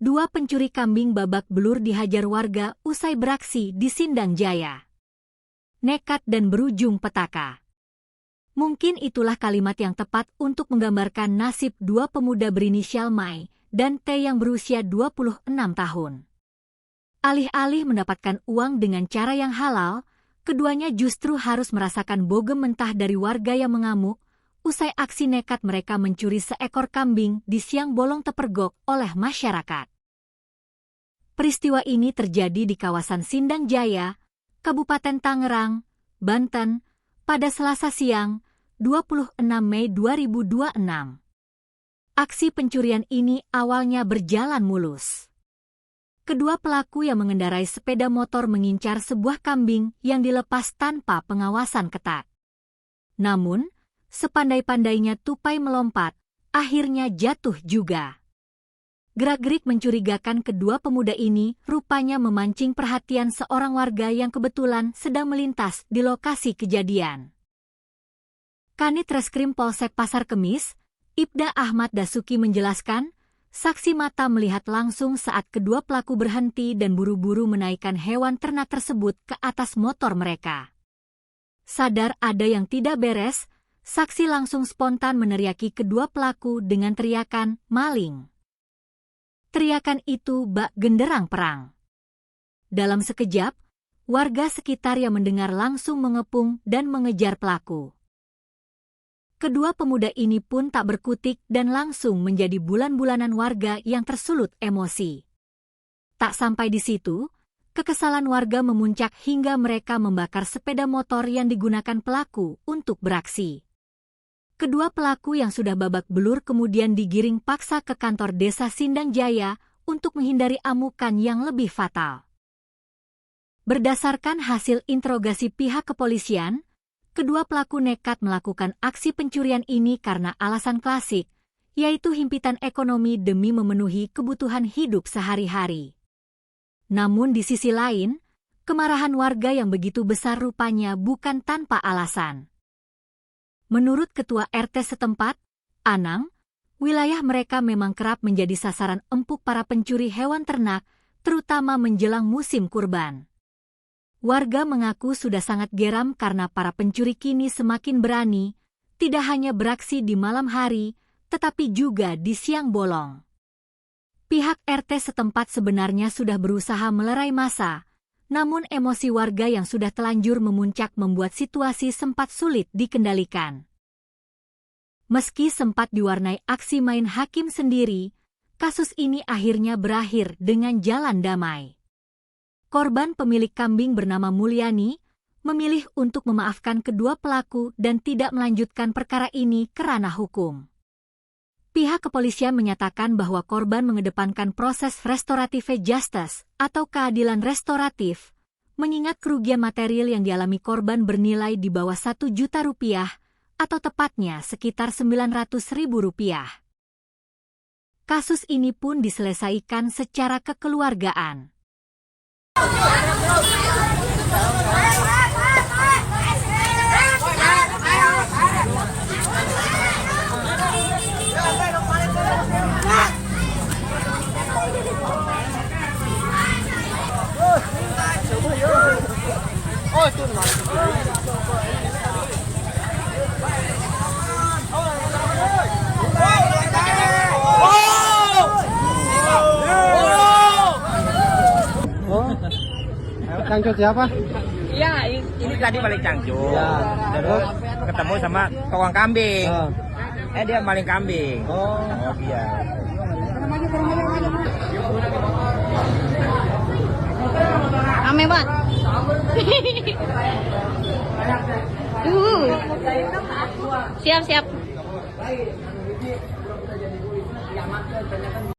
Dua pencuri kambing babak belur dihajar warga usai beraksi di Sindang Jaya. Nekat dan berujung petaka. Mungkin itulah kalimat yang tepat untuk menggambarkan nasib dua pemuda berinisial Mai dan T yang berusia 26 tahun. Alih-alih mendapatkan uang dengan cara yang halal, keduanya justru harus merasakan bogem mentah dari warga yang mengamuk usai aksi nekat mereka mencuri seekor kambing di siang bolong terpergok oleh masyarakat. Peristiwa ini terjadi di kawasan Sindang Jaya, Kabupaten Tangerang, Banten, pada Selasa siang, 26 Mei 2026. Aksi pencurian ini awalnya berjalan mulus. Kedua pelaku yang mengendarai sepeda motor mengincar sebuah kambing yang dilepas tanpa pengawasan ketat. Namun, sepandai-pandainya tupai melompat, akhirnya jatuh juga. Gerak-gerik mencurigakan kedua pemuda ini rupanya memancing perhatian seorang warga yang kebetulan sedang melintas di lokasi kejadian. Kanit Reskrim Polsek Pasar Kemis, Ibda Ahmad Dasuki menjelaskan, saksi mata melihat langsung saat kedua pelaku berhenti dan buru-buru menaikkan hewan ternak tersebut ke atas motor mereka. Sadar ada yang tidak beres, saksi langsung spontan meneriaki kedua pelaku dengan teriakan, "Maling!" Teriakan itu bak genderang perang. Dalam sekejap, warga sekitar yang mendengar langsung mengepung dan mengejar pelaku. Kedua pemuda ini pun tak berkutik dan langsung menjadi bulan-bulanan warga yang tersulut emosi. Tak sampai di situ, kekesalan warga memuncak hingga mereka membakar sepeda motor yang digunakan pelaku untuk beraksi. Kedua pelaku yang sudah babak belur kemudian digiring paksa ke kantor desa Sindang Jaya untuk menghindari amukan yang lebih fatal. Berdasarkan hasil interogasi pihak kepolisian, kedua pelaku nekat melakukan aksi pencurian ini karena alasan klasik, yaitu himpitan ekonomi demi memenuhi kebutuhan hidup sehari-hari. Namun di sisi lain, kemarahan warga yang begitu besar rupanya bukan tanpa alasan. Menurut Ketua RT setempat, Anang, wilayah mereka memang kerap menjadi sasaran empuk para pencuri hewan ternak, terutama menjelang musim kurban. Warga mengaku sudah sangat geram karena para pencuri kini semakin berani, tidak hanya beraksi di malam hari, tetapi juga di siang bolong. Pihak RT setempat sebenarnya sudah berusaha melerai massa, namun emosi warga yang sudah telanjur memuncak membuat situasi sempat sulit dikendalikan. Meski sempat diwarnai aksi main hakim sendiri, kasus ini akhirnya berakhir dengan jalan damai. Korban pemilik kambing bernama Mulyani memilih untuk memaafkan kedua pelaku dan tidak melanjutkan perkara ini ke ranah hukum. Pihak kepolisian menyatakan bahwa korban mengedepankan proses restoratif justice atau keadilan restoratif, mengingat kerugian material yang dialami korban bernilai di bawah 1 juta rupiah atau tepatnya sekitar Rp900.000. Kasus ini pun diselesaikan secara kekeluargaan. Cangcut siapa? Iya, ini tadi balik cangcut. Ya. Terus ketemu sama tukang kambing. Oh. Dia maling kambing. Oh Iya. Ame banget. Siap.